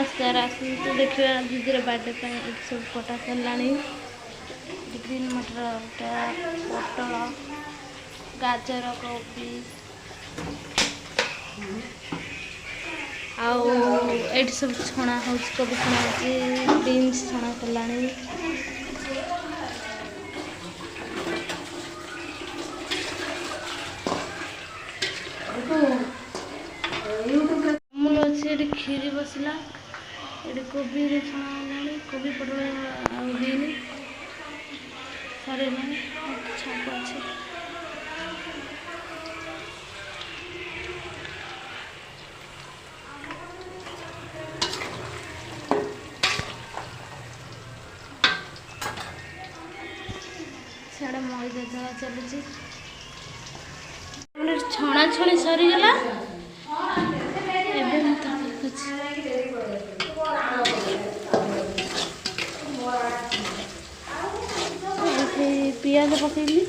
नमस्कार आसतु देखिए दीदी बर्थडे सब कटा सरला ग्रीन मटर पोटल गाजर कोबी आउ सब छणा हो कोबी छणा हो बीन्स छणा सरला अमूल अच्छे खीरी बसला ये कोबी छणा कोबी पटल आईनी सारे छाप अच्छे साढ़े मैदा जगह चलुची छणा छणी सरीगला पियाज पकईली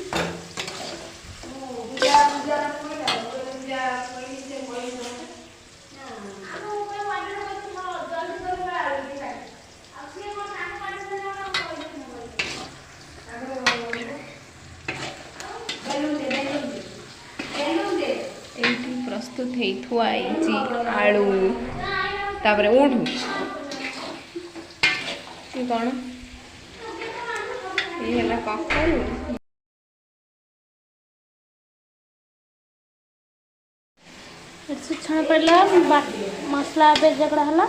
प्रस्तुत होई आलू तापर ओढ़ू कौन ये है ककड़ू छाण पड़ा मसला जगड़ा है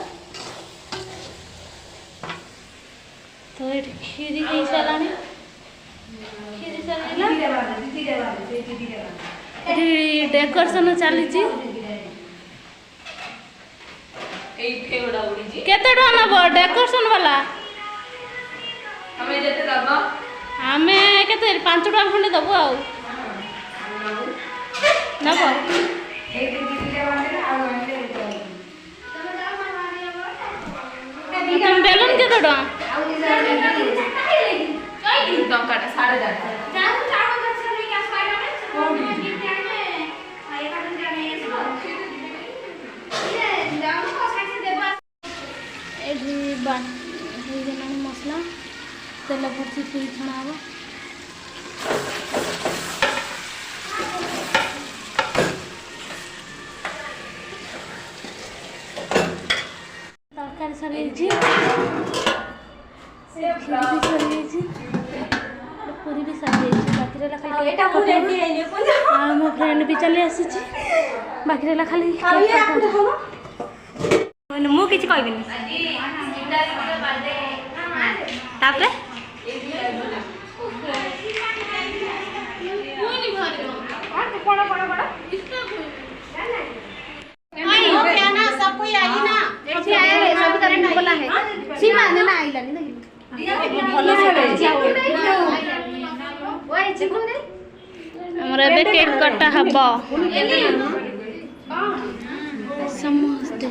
तो ये खीरी हो सारा खीरी डेकोरेशन चली केते नब डेकोरेशन वाला आम के 5 टका खंडे दबु नब बेलून के टका मसला तेल भर्ती पूरी छणा हम तरकारी सरी पूरी भी सरी मो फ्रेंड भी चली आसी बाकी खाली मुझे किसी कहबी तापरे केक कटा हम समस्ते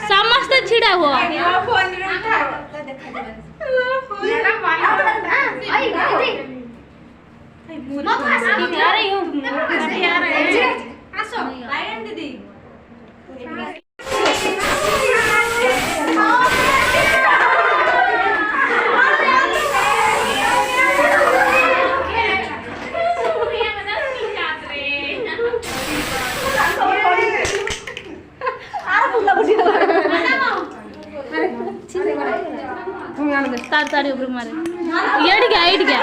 समस्ते छिड़ा हुआ ताड़ी ऊपर मारे एड गया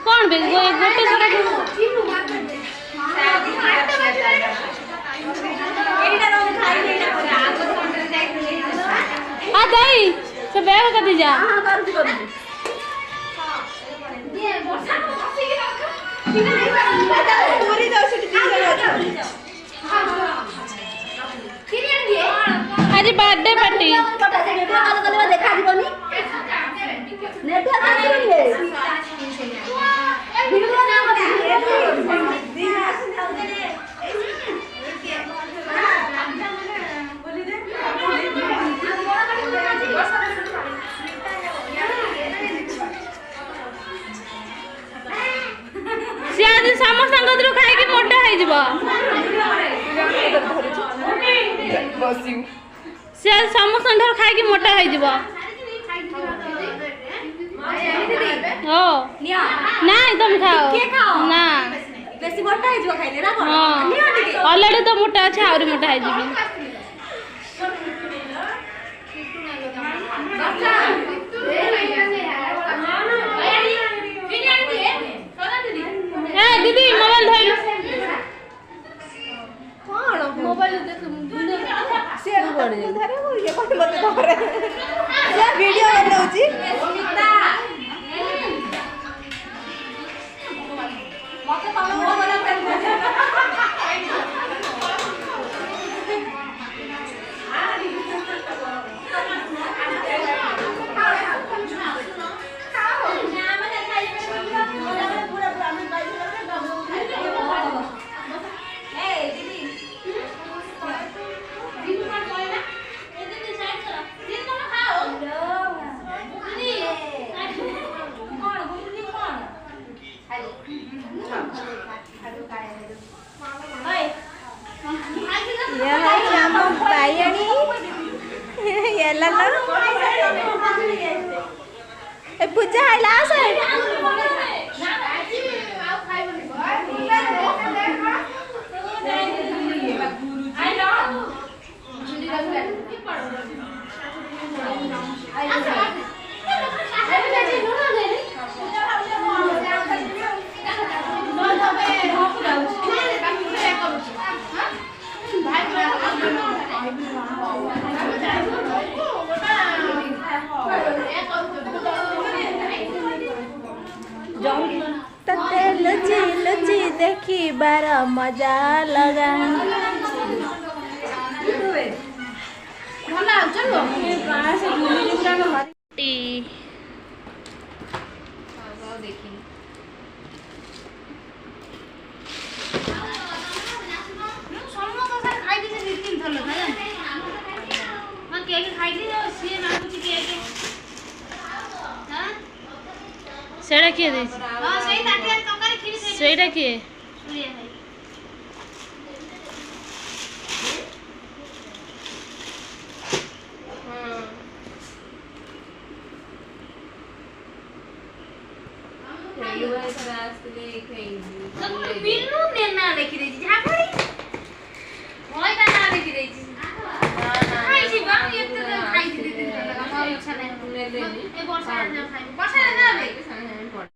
कौन बे गोटे ଖାଇବାକୁ କତି ଯା ଆଜି ବାର୍ଥଡେ ପାର୍ଟି सी आज समस्त खाई मोटा सी आज समस्त खाई मोटा हो नहीं तुम खाओ ना बेसी मोटा है जो खाइले ना हाँ ऑलरेडी तो मोटा अच्छे और मोटा है जीबी ए दीदी मोबाइल धइलो कौन मोबाइल देख से धरे हो ये कोन मते धरे से वीडियो बनौची मते तमे मोबाइल पूजा है लास्ट लुची लुची देखी बार मजा लगा सेड़ा किए दे सेड़ा किए बिल्लू ने ना लिखि देछि झापड़ी होय का ना लिखि देछि खाइ छी बा ये तो खाइ छी दिन तक हमर इच्छा नै ए वर्षा ना खाइ वर्षा ना